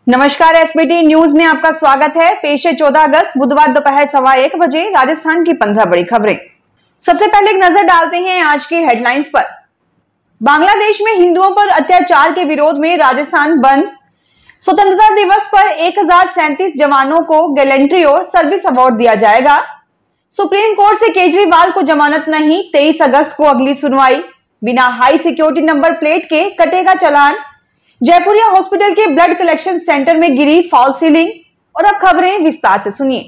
नमस्कार, SBT news में आपका स्वागत है। पेश है 14 अगस्त बुधवार दोपहर 1:15 बजे राजस्थान की 15 बड़ी खबरें। सबसे पहले एक नजर डालते हैं आज की हेडलाइंस पर। बांग्लादेश में हिंदुओं पर अत्याचार के विरोध में राजस्थान बंद। स्वतंत्रता दिवस पर 1037 जवानों को गैलेंट्री और सर्विस अवार्ड दिया जाएगा। सुप्रीम कोर्ट से केजरीवाल को जमानत नहीं, 23 अगस्त को अगली सुनवाई। बिना हाई सिक्योरिटी नंबर प्लेट के कटेगा चालान। जयपुरिया हॉस्पिटल के ब्लड कलेक्शन सेंटर में गिरी फॉल सीलिंग। और अब खबरें विस्तार से सुनिए।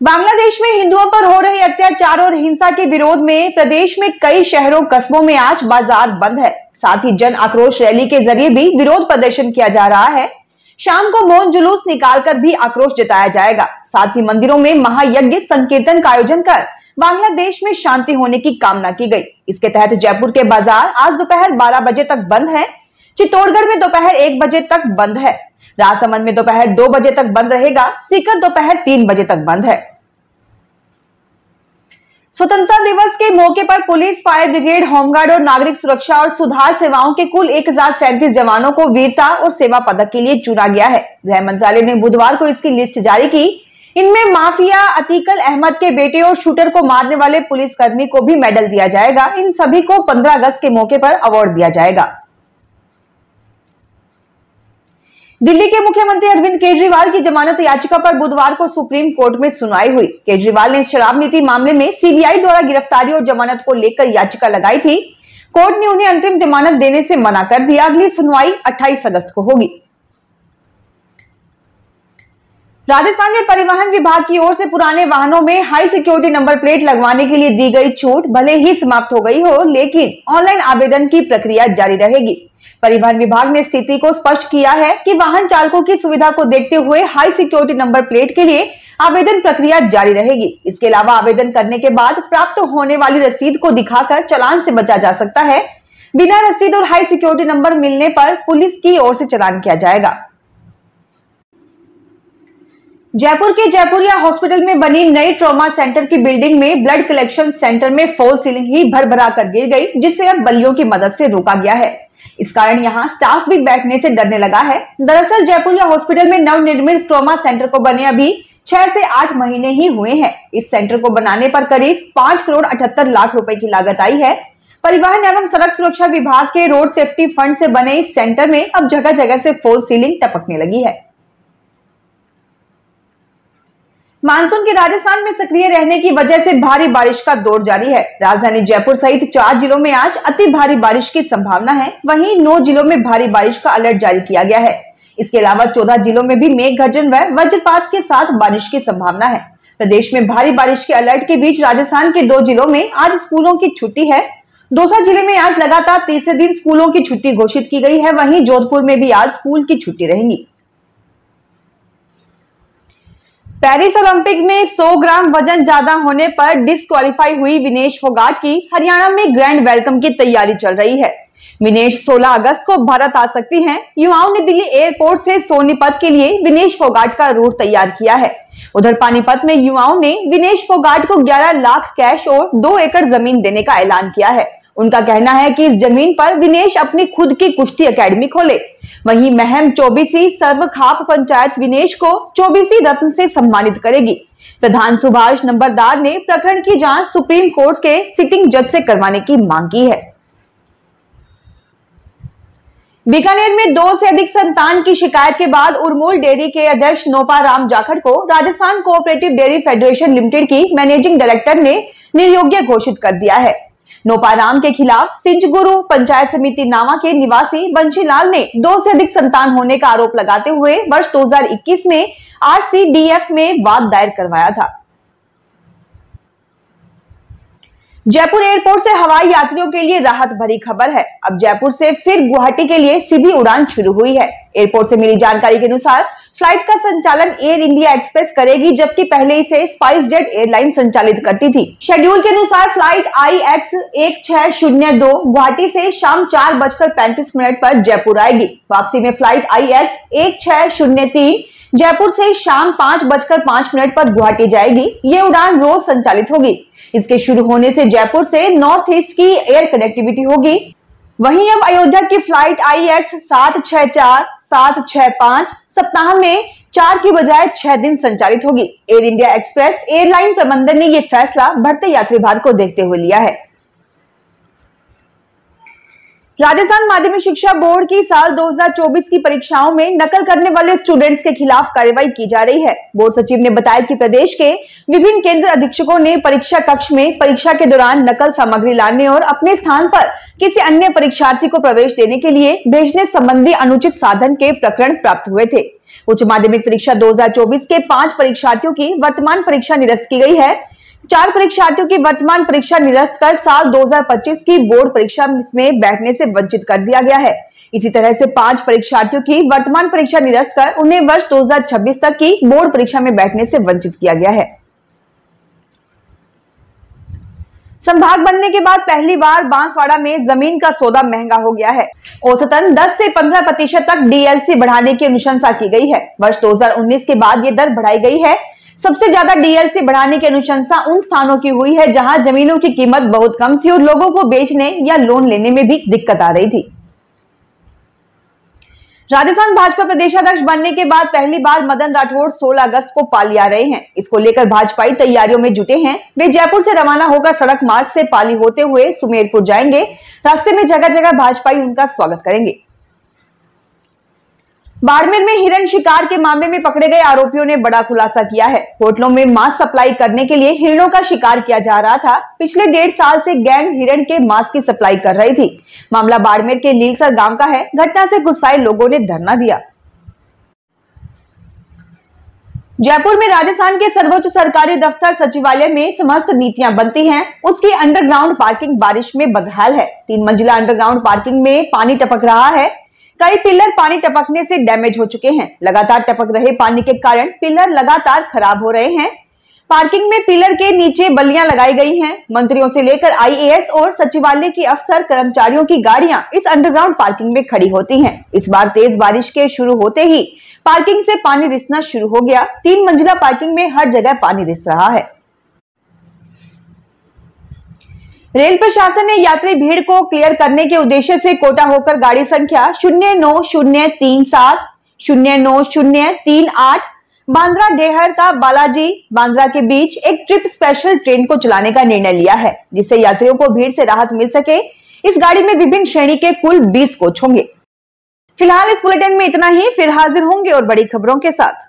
बांग्लादेश में हिंदुओं पर हो रहे अत्याचार और हिंसा के विरोध में प्रदेश में कई शहरों कस्बों में आज बाजार बंद है। साथ ही जन आक्रोश रैली के जरिए भी विरोध प्रदर्शन किया जा रहा है। शाम को मौन जुलूस निकालकर भी आक्रोश जताया जाएगा। साथ ही मंदिरों में महायज्ञ संकीर्तन का आयोजन कर बांग्लादेश में शांति होने की कामना की गई। इसके तहत जयपुर के बाजार आज दोपहर 12 बजे तक बंद है। चित्तौड़गढ़ में दोपहर 1 बजे तक बंद है। राजसमंद में दोपहर 2 बजे तक बंद रहेगा। सीकर दोपहर 3 बजे तक बंद है। स्वतंत्रता दिवस के मौके पर पुलिस, फायर ब्रिगेड, होमगार्ड और नागरिक सुरक्षा और सुधार सेवाओं के कुल 1037 जवानों को वीरता और सेवा पदक के लिए चुना गया है। गृह मंत्रालय ने बुधवार को इसकी लिस्ट जारी की। इनमें माफिया अतीकल अहमद के बेटे और शूटर को मारने वाले पुलिसकर्मी को भी मेडल दिया जाएगा। इन सभी को 15 अगस्त के मौके पर अवार्ड दिया जाएगा। दिल्ली के मुख्यमंत्री अरविंद केजरीवाल की जमानत याचिका पर बुधवार को सुप्रीम कोर्ट में सुनवाई हुई। केजरीवाल ने शराब नीति मामले में सीबीआई द्वारा गिरफ्तारी और जमानत को लेकर याचिका लगाई थी। कोर्ट ने उन्हें अंतरिम जमानत देने से मना कर दिया। अगली सुनवाई 28 अगस्त को होगी। राजस्थान में परिवहन विभाग की ओर से पुराने वाहनों में हाई सिक्योरिटी नंबर प्लेट लगवाने के लिए दी गई छूट भले ही समाप्त हो गई हो, लेकिन ऑनलाइन आवेदन की प्रक्रिया जारी रहेगी। परिवहन विभाग ने स्थिति को स्पष्ट किया है कि वाहन चालकों की सुविधा को देखते हुए हाई सिक्योरिटी नंबर प्लेट के लिए आवेदन प्रक्रिया जारी रहेगी। इसके अलावा आवेदन करने के बाद प्राप्त होने वाली रसीद को दिखाकर चालान से बचा जा सकता है। बिना रसीद और हाई सिक्योरिटी नंबर मिलने पर पुलिस की ओर से चालान किया जाएगा। जयपुर के जयपुरिया हॉस्पिटल में बनी नई ट्रॉमा सेंटर की बिल्डिंग में ब्लड कलेक्शन सेंटर में फॉल सीलिंग ही भरभरा कर गिर गई, जिससे अब बल्लियों की मदद से रोका गया है। इस कारण यहां स्टाफ भी बैठने से डरने लगा है। दरअसल जयपुरिया हॉस्पिटल में नवनिर्मित ट्रॉमा सेंटर को बने अभी 6 से 8 महीने ही हुए हैं। इस सेंटर को बनाने पर करीब 5 करोड़ 78 लाख रुपए की लागत आई है। परिवहन एवं सड़क सुरक्षा विभाग के रोड सेफ्टी फंड से बने इस सेंटर में अब जगह जगह से फॉल सीलिंग टपकने लगी है। मानसून के राजस्थान में सक्रिय रहने की वजह से भारी बारिश का दौर जारी है। राजधानी जयपुर सहित 4 जिलों में आज अति भारी बारिश की संभावना है। वहीं 9 जिलों में भारी बारिश का अलर्ट जारी किया गया है। इसके अलावा 14 जिलों में भी मेघ गर्जन व वज्रपात के साथ बारिश की संभावना है। प्रदेश में भारी बारिश के अलर्ट के बीच राजस्थान के 2 जिलों में आज स्कूलों की छुट्टी है। दौसा जिले में आज लगातार तीसरे दिन स्कूलों की छुट्टी घोषित की गई है। वहीं जोधपुर में भी आज स्कूल की छुट्टी रहेंगी। पेरिस ओलंपिक में 100 ग्राम वजन ज्यादा होने पर डिस्क्वालीफाई हुई विनेश फोगाट की हरियाणा में ग्रैंड वेलकम की तैयारी चल रही है। विनेश 16 अगस्त को भारत आ सकती हैं। युवाओं ने दिल्ली एयरपोर्ट से सोनीपत के लिए विनेश फोगाट का रूट तैयार किया है। उधर पानीपत में युवाओं ने विनेश फोगाट को 11 लाख कैश और 2 एकड़ जमीन देने का ऐलान किया है। उनका कहना है कि इस जमीन पर विनेश अपनी खुद की कुश्ती एकेडमी खोले। वहीं महम चौबीसी सर्वखाप पंचायत विनेश को चौबीसी रत्न से सम्मानित करेगी। प्रधान सुभाष नंबरदार ने प्रकरण की जांच सुप्रीम कोर्ट के सिटिंग जज से करवाने की मांग की है। बीकानेर में 2 से अधिक संतान की शिकायत के बाद उर्मूल डेयरी के अध्यक्ष नोपा राम जाखड़ को Rajasthan cooperative dairy federation limited की मैनेजिंग डायरेक्टर ने निर्योग्य घोषित कर दिया है। नोपाराम के खिलाफ सिंचगुरु पंचायत समिति नावा के निवासी बंशीलाल ने 2 से अधिक संतान होने का आरोप लगाते हुए वर्ष 2021 में RCDF में वाद दायर करवाया था। जयपुर एयरपोर्ट से हवाई यात्रियों के लिए राहत भरी खबर है। अब जयपुर से फिर गुवाहाटी के लिए सीधी उड़ान शुरू हुई है। एयरपोर्ट से मिली जानकारी के अनुसार फ्लाइट का संचालन एयर इंडिया एक्सप्रेस करेगी, जबकि पहले इसे स्पाइस जेट एयरलाइन संचालित करती थी। शेड्यूल के अनुसार फ्लाइट IX1602 गुवाहाटी से शाम 4:35 पर जयपुर आएगी। वापसी में फ्लाइट IX1603 जयपुर से शाम 5:05 पर गुवाहाटी जाएगी। ये उड़ान रोज संचालित होगी। इसके शुरू होने से जयपुर से नॉर्थ ईस्ट की एयर कनेक्टिविटी होगी। वहीं अब अयोध्या की फ्लाइट IX764, 765, सप्ताह में 4 की बजाय 6 दिन संचालित होगी। एयर इंडिया एक्सप्रेस एयरलाइन प्रबंधन ने यह फैसला बढ़ते यात्री भार को देखते हुए लिया है। राजस्थान माध्यमिक शिक्षा बोर्ड की साल 2024 की परीक्षाओं में नकल करने वाले स्टूडेंट्स के खिलाफ कार्रवाई की जा रही है। बोर्ड सचिव ने बताया कि प्रदेश के विभिन्न केंद्र अधीक्षकों ने परीक्षा कक्ष में परीक्षा के दौरान नकल सामग्री लाने और अपने स्थान पर किसी अन्य परीक्षार्थी को प्रवेश देने के लिए भेजने संबंधी अनुचित साधन के प्रकरण प्राप्त हुए थे। उच्च माध्यमिक परीक्षा 2024 के 5 परीक्षार्थियों की वर्तमान परीक्षा निरस्त की गई है। 4 परीक्षार्थियों की वर्तमान परीक्षा निरस्त कर साल 2025 की बोर्ड परीक्षा में बैठने से वंचित कर दिया गया है। इसी तरह से 5 परीक्षार्थियों की वर्तमान परीक्षा निरस्त कर उन्हें वर्ष 2026 तक की बोर्ड परीक्षा में बैठने से वंचित किया गया है। संभाग बनने के बाद पहली बार बांसवाड़ा में जमीन का सौदा महंगा हो गया है। औसतन 10 से 15% तक डीएलसी बढ़ाने की अनुशंसा की गई है। वर्ष 2019 के बाद ये दर बढ़ाई गई है। सबसे ज्यादा डीएलसी बढ़ाने की अनुशंसा उन स्थानों की हुई है जहां जमीनों की कीमत बहुत कम थी और लोगों को बेचने या लोन लेने में भी दिक्कत आ रही थी। राजस्थान भाजपा प्रदेशाध्यक्ष बनने के बाद पहली बार मदन राठौड़ 16 अगस्त को पाली आ रहे हैं। इसको लेकर भाजपाई तैयारियों में जुटे हैं। वे जयपुर से रवाना होकर सड़क मार्ग से पाली होते हुए सुमेरपुर जाएंगे। रास्ते में जगह जगह भाजपाई उनका स्वागत करेंगे। बाड़मेर में हिरण शिकार के मामले में पकड़े गए आरोपियों ने बड़ा खुलासा किया है। होटलों में मांस सप्लाई करने के लिए हिरणों का शिकार किया जा रहा था। पिछले 1.5 साल से गैंग हिरण के मांस की सप्लाई कर रही थी। मामला बाड़मेर के लीलसर गांव का है। घटना से गुस्साए लोगों ने धरना दिया। जयपुर में राजस्थान के सर्वोच्च सरकारी दफ्तर सचिवालय में समस्त नीतियां बनती हैं। उसकी अंडरग्राउंड पार्किंग बारिश में बदहाल है। 3 मंजिला अंडरग्राउंड पार्किंग में पानी टपक रहा है। कई पिलर पानी टपकने से डैमेज हो चुके हैं। लगातार टपक रहे पानी के कारण पिलर लगातार खराब हो रहे हैं। पार्किंग में पिलर के नीचे बल्लियां लगाई गई हैं। मंत्रियों से लेकर आईएएस और सचिवालय की अफसर कर्मचारियों की गाड़ियां इस अंडरग्राउंड पार्किंग में खड़ी होती हैं। इस बार तेज बारिश के शुरू होते ही पार्किंग से पानी रिसना शुरू हो गया। 3 मंजिला पार्किंग में हर जगह पानी रिस रहा है। रेल प्रशासन ने यात्री भीड़ को क्लियर करने के उद्देश्य से कोटा होकर गाड़ी संख्या 09037 09038 बांद्रा डेहर का बालाजी बांद्रा के बीच एक ट्रिप स्पेशल ट्रेन को चलाने का निर्णय लिया है, जिससे यात्रियों को भीड़ से राहत मिल सके। इस गाड़ी में विभिन्न श्रेणी के कुल 20 कोच होंगे। फिलहाल इस बुलेटिन में इतना ही। फिर हाजिर होंगे और बड़ी खबरों के साथ।